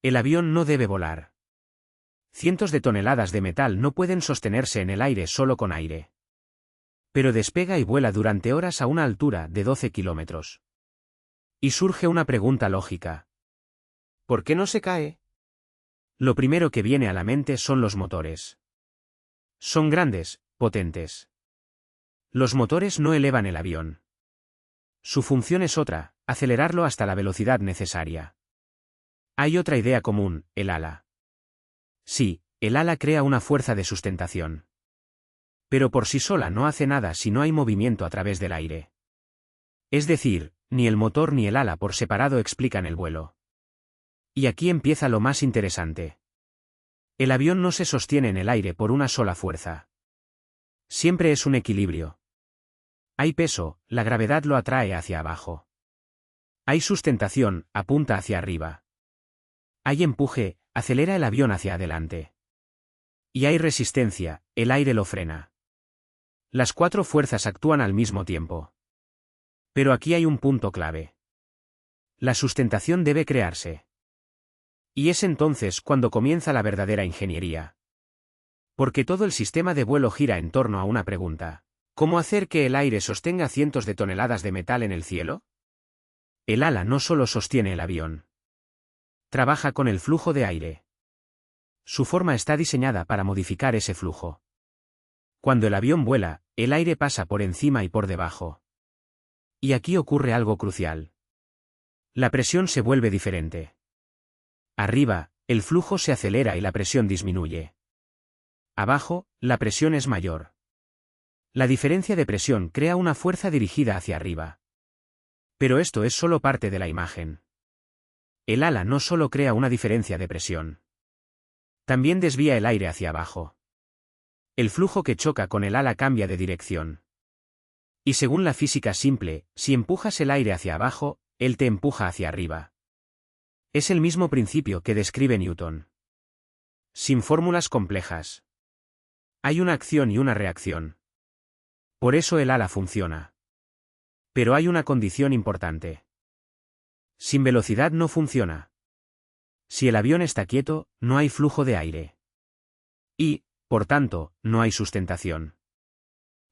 El avión no debe volar. Cientos de toneladas de metal no pueden sostenerse en el aire solo con aire. Pero despega y vuela durante horas a una altura de 12 kilómetros. Y surge una pregunta lógica. ¿Por qué no se cae? Lo primero que viene a la mente son los motores. Son grandes, potentes. Los motores no elevan el avión. Su función es otra, acelerarlo hasta la velocidad necesaria. Hay otra idea común, el ala. Sí, el ala crea una fuerza de sustentación. Pero por sí sola no hace nada si no hay movimiento a través del aire. Es decir, ni el motor ni el ala por separado explican el vuelo. Y aquí empieza lo más interesante. El avión no se sostiene en el aire por una sola fuerza. Siempre es un equilibrio. Hay peso, la gravedad lo atrae hacia abajo. Hay sustentación, apunta hacia arriba. Hay empuje, acelera el avión hacia adelante. Y hay resistencia, el aire lo frena. Las cuatro fuerzas actúan al mismo tiempo. Pero aquí hay un punto clave. La sustentación debe crearse. Y es entonces cuando comienza la verdadera ingeniería. Porque todo el sistema de vuelo gira en torno a una pregunta. ¿Cómo hacer que el aire sostenga cientos de toneladas de metal en el cielo? El ala no solo sostiene el avión. Trabaja con el flujo de aire. Su forma está diseñada para modificar ese flujo. Cuando el avión vuela, el aire pasa por encima y por debajo. Y aquí ocurre algo crucial. La presión se vuelve diferente. Arriba, el flujo se acelera y la presión disminuye. Abajo, la presión es mayor. La diferencia de presión crea una fuerza dirigida hacia arriba. Pero esto es solo parte de la imagen. El ala no solo crea una diferencia de presión. También desvía el aire hacia abajo. El flujo que choca con el ala cambia de dirección. Y según la física simple, si empujas el aire hacia abajo, él te empuja hacia arriba. Es el mismo principio que describe Newton. Sin fórmulas complejas. Hay una acción y una reacción. Por eso el ala funciona. Pero hay una condición importante. Sin velocidad no funciona. Si el avión está quieto, no hay flujo de aire. Y, por tanto, no hay sustentación.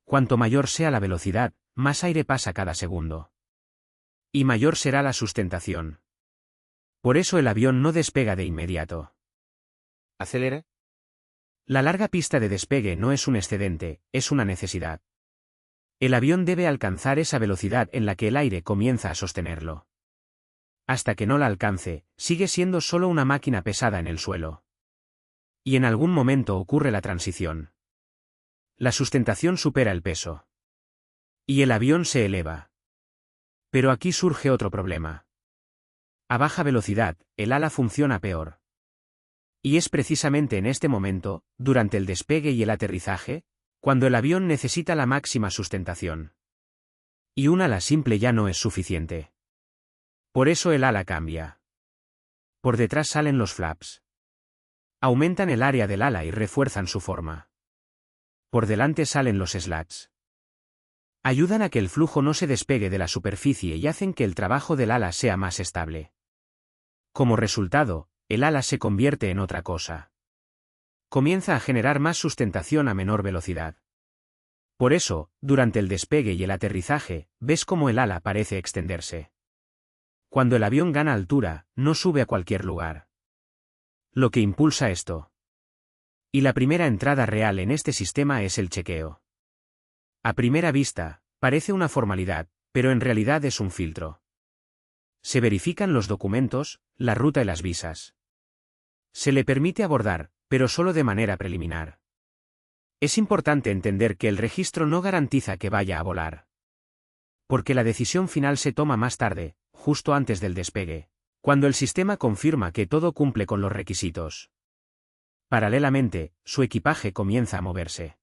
Cuanto mayor sea la velocidad, más aire pasa cada segundo. Y mayor será la sustentación. Por eso el avión no despega de inmediato. ¿Acelera? La larga pista de despegue no es un excedente, es una necesidad. El avión debe alcanzar esa velocidad en la que el aire comienza a sostenerlo. Hasta que no la alcance, sigue siendo solo una máquina pesada en el suelo. Y en algún momento ocurre la transición. La sustentación supera el peso. Y el avión se eleva. Pero aquí surge otro problema. A baja velocidad, el ala funciona peor. Y es precisamente en este momento, durante el despegue y el aterrizaje, cuando el avión necesita la máxima sustentación. Y un ala simple ya no es suficiente. Por eso el ala cambia. Por detrás salen los flaps. Aumentan el área del ala y refuerzan su forma. Por delante salen los slats. Ayudan a que el flujo no se despegue de la superficie y hacen que el trabajo del ala sea más estable. Como resultado, el ala se convierte en otra cosa. Comienza a generar más sustentación a menor velocidad. Por eso, durante el despegue y el aterrizaje, ves cómo el ala parece extenderse. Cuando el avión gana altura, no sube a cualquier lugar. Lo que impulsa esto. Y la primera entrada real en este sistema es el chequeo. A primera vista, parece una formalidad, pero en realidad es un filtro. Se verifican los documentos, la ruta y las visas. Se le permite abordar, pero solo de manera preliminar. Es importante entender que el registro no garantiza que vaya a volar. Porque la decisión final se toma más tarde, justo antes del despegue, cuando el sistema confirma que todo cumple con los requisitos. Paralelamente, su equipaje comienza a moverse.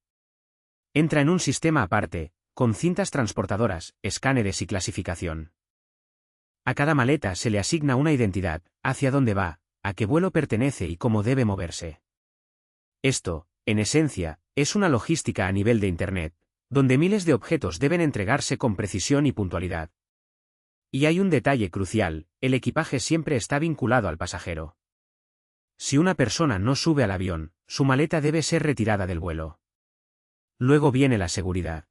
Entra en un sistema aparte, con cintas transportadoras, escáneres y clasificación. A cada maleta se le asigna una identidad, hacia dónde va, a qué vuelo pertenece y cómo debe moverse. Esto, en esencia, es una logística a nivel de Internet, donde miles de objetos deben entregarse con precisión y puntualidad. Y hay un detalle crucial, el equipaje siempre está vinculado al pasajero. Si una persona no sube al avión, su maleta debe ser retirada del vuelo. Luego viene la seguridad.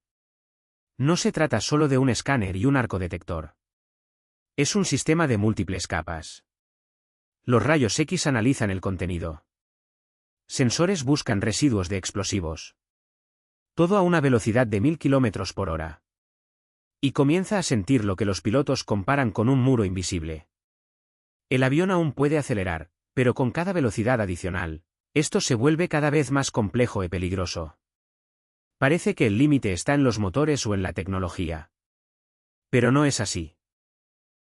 No se trata solo de un escáner y un arco detector. Es un sistema de múltiples capas. Los rayos X analizan el contenido. Sensores buscan residuos de explosivos. Todo a una velocidad de 1000 km por hora. Y comienza a sentir lo que los pilotos comparan con un muro invisible. El avión aún puede acelerar, pero con cada velocidad adicional, esto se vuelve cada vez más complejo y peligroso. Parece que el límite está en los motores o en la tecnología. Pero no es así.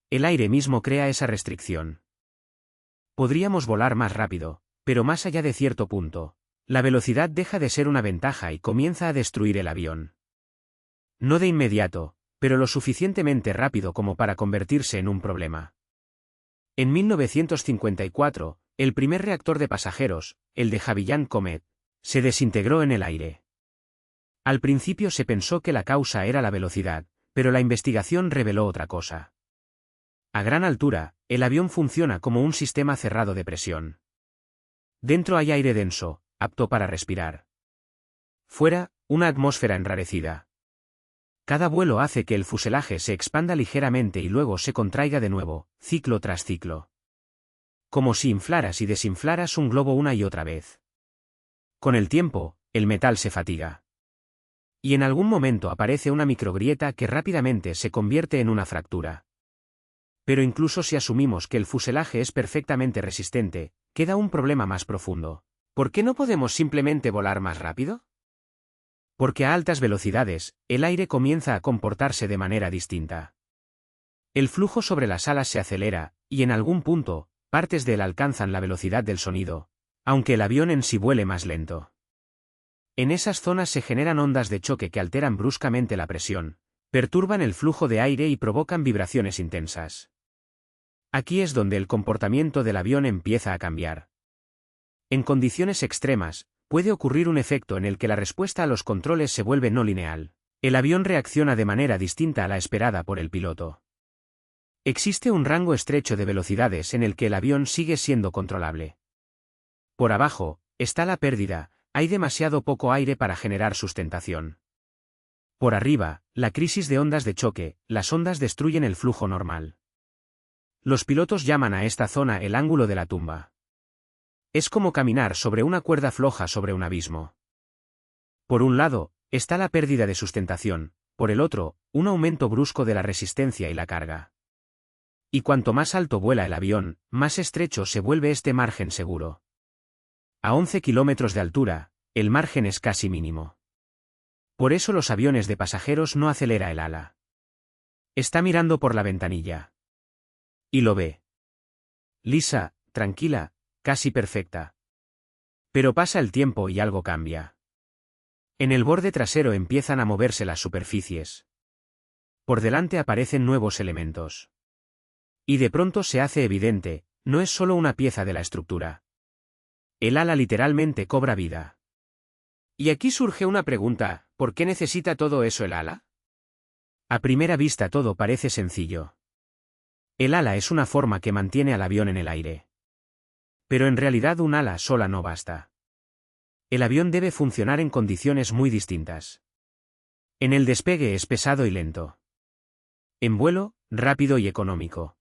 El aire mismo crea esa restricción. Podríamos volar más rápido, pero más allá de cierto punto, la velocidad deja de ser una ventaja y comienza a destruir el avión. No de inmediato, pero lo suficientemente rápido como para convertirse en un problema. En 1954, el primer reactor de pasajeros, el de Havilland Comet, se desintegró en el aire. Al principio se pensó que la causa era la velocidad, pero la investigación reveló otra cosa. A gran altura, el avión funciona como un sistema cerrado de presión. Dentro hay aire denso, apto para respirar. Fuera, una atmósfera enrarecida. Cada vuelo hace que el fuselaje se expanda ligeramente y luego se contraiga de nuevo, ciclo tras ciclo. Como si inflaras y desinflaras un globo una y otra vez. Con el tiempo, el metal se fatiga. Y en algún momento aparece una microgrieta que rápidamente se convierte en una fractura. Pero incluso si asumimos que el fuselaje es perfectamente resistente, queda un problema más profundo. ¿Por qué no podemos simplemente volar más rápido? Porque a altas velocidades, el aire comienza a comportarse de manera distinta. El flujo sobre las alas se acelera, y en algún punto, partes de él alcanzan la velocidad del sonido, aunque el avión en sí vuele más lento. En esas zonas se generan ondas de choque que alteran bruscamente la presión, perturban el flujo de aire y provocan vibraciones intensas. Aquí es donde el comportamiento del avión empieza a cambiar. En condiciones extremas, puede ocurrir un efecto en el que la respuesta a los controles se vuelve no lineal. El avión reacciona de manera distinta a la esperada por el piloto. Existe un rango estrecho de velocidades en el que el avión sigue siendo controlable. Por abajo, está la pérdida, hay demasiado poco aire para generar sustentación. Por arriba, la crisis de ondas de choque, las ondas destruyen el flujo normal. Los pilotos llaman a esta zona el ángulo de la tumba. Es como caminar sobre una cuerda floja sobre un abismo. Por un lado, está la pérdida de sustentación, por el otro, un aumento brusco de la resistencia y la carga. Y cuanto más alto vuela el avión, más estrecho se vuelve este margen seguro. A 11 kilómetros de altura, el margen es casi mínimo. Por eso los aviones de pasajeros no acelera el ala. Está mirando por la ventanilla. Y lo ve. Lisa, tranquila, casi perfecta. Pero pasa el tiempo y algo cambia. En el borde trasero empiezan a moverse las superficies. Por delante aparecen nuevos elementos. Y de pronto se hace evidente, no es solo una pieza de la estructura. El ala literalmente cobra vida. Y aquí surge una pregunta, ¿por qué necesita todo eso el ala? A primera vista todo parece sencillo. El ala es una forma que mantiene al avión en el aire. Pero en realidad un ala sola no basta. El avión debe funcionar en condiciones muy distintas. En el despegue es pesado y lento. En vuelo, rápido y económico.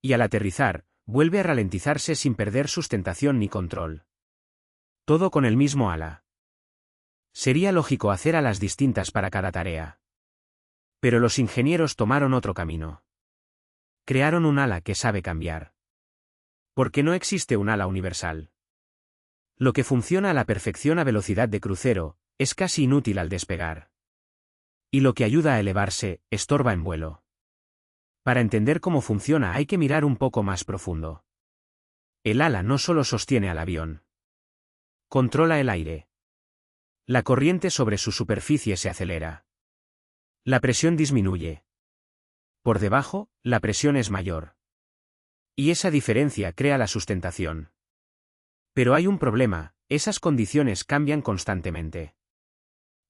Y al aterrizar, vuelve a ralentizarse sin perder sustentación ni control. Todo con el mismo ala. Sería lógico hacer alas distintas para cada tarea. Pero los ingenieros tomaron otro camino. Crearon un ala que sabe cambiar. Porque no existe un ala universal. Lo que funciona a la perfección a velocidad de crucero, es casi inútil al despegar. Y lo que ayuda a elevarse, estorba en vuelo. Para entender cómo funciona hay que mirar un poco más profundo. El ala no solo sostiene al avión. Controla el aire. La corriente sobre su superficie se acelera. La presión disminuye. Por debajo, la presión es mayor. Y esa diferencia crea la sustentación. Pero hay un problema, esas condiciones cambian constantemente.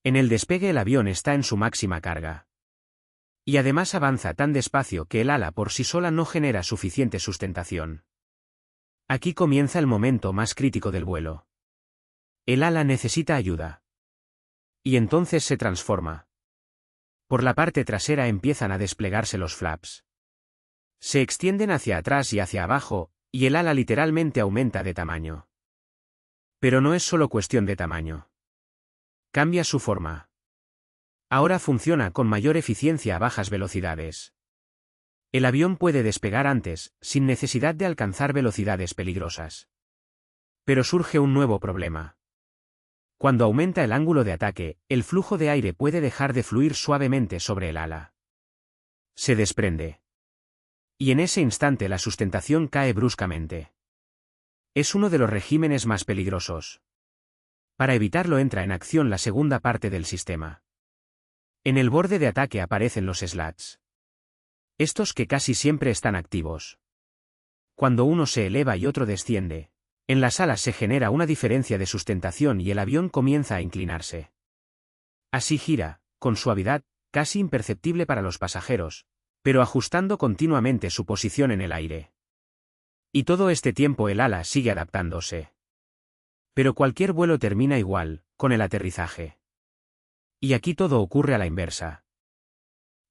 En el despegue el avión está en su máxima carga. Y además avanza tan despacio que el ala por sí sola no genera suficiente sustentación. Aquí comienza el momento más crítico del vuelo. El ala necesita ayuda. Y entonces se transforma. Por la parte trasera empiezan a desplegarse los flaps. Se extienden hacia atrás y hacia abajo, y el ala literalmente aumenta de tamaño. Pero no es solo cuestión de tamaño. Cambia su forma. Ahora funciona con mayor eficiencia a bajas velocidades. El avión puede despegar antes, sin necesidad de alcanzar velocidades peligrosas. Pero surge un nuevo problema. Cuando aumenta el ángulo de ataque, el flujo de aire puede dejar de fluir suavemente sobre el ala. Se desprende. Y en ese instante la sustentación cae bruscamente. Es uno de los regímenes más peligrosos. Para evitarlo entra en acción la segunda parte del sistema. En el borde de ataque aparecen los slats. Estos que casi siempre están activos. Cuando uno se eleva y otro desciende, en las alas se genera una diferencia de sustentación y el avión comienza a inclinarse. Así gira, con suavidad, casi imperceptible para los pasajeros, pero ajustando continuamente su posición en el aire. Y todo este tiempo el ala sigue adaptándose. Pero cualquier vuelo termina igual, con el aterrizaje. Y aquí todo ocurre a la inversa.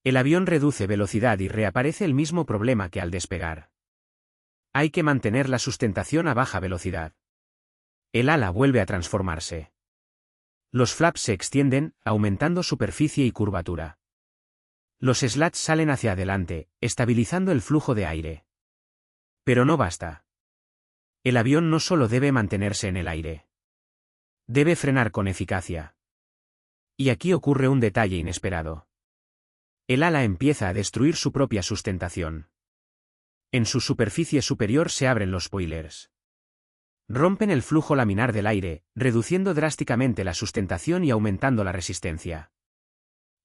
El avión reduce velocidad y reaparece el mismo problema que al despegar. Hay que mantener la sustentación a baja velocidad. El ala vuelve a transformarse. Los flaps se extienden, aumentando superficie y curvatura. Los slats salen hacia adelante, estabilizando el flujo de aire. Pero no basta. El avión no solo debe mantenerse en el aire. Debe frenar con eficacia. Y aquí ocurre un detalle inesperado. El ala empieza a destruir su propia sustentación. En su superficie superior se abren los spoilers. Rompen el flujo laminar del aire, reduciendo drásticamente la sustentación y aumentando la resistencia.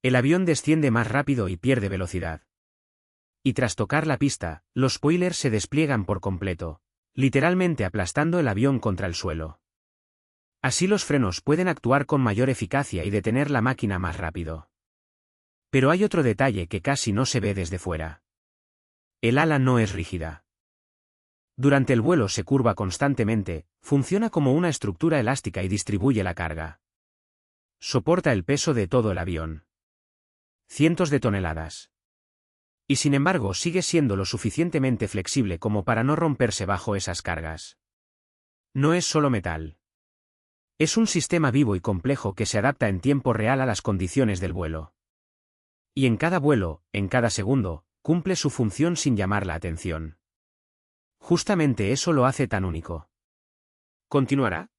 El avión desciende más rápido y pierde velocidad. Y tras tocar la pista, los spoilers se despliegan por completo, literalmente aplastando el avión contra el suelo. Así los frenos pueden actuar con mayor eficacia y detener la máquina más rápido. Pero hay otro detalle que casi no se ve desde fuera. El ala no es rígida. Durante el vuelo se curva constantemente, funciona como una estructura elástica y distribuye la carga. Soporta el peso de todo el avión. Cientos de toneladas. Y sin embargo sigue siendo lo suficientemente flexible como para no romperse bajo esas cargas. No es solo metal. Es un sistema vivo y complejo que se adapta en tiempo real a las condiciones del vuelo. Y en cada vuelo, en cada segundo, cumple su función sin llamar la atención. Justamente eso lo hace tan único. Continuará.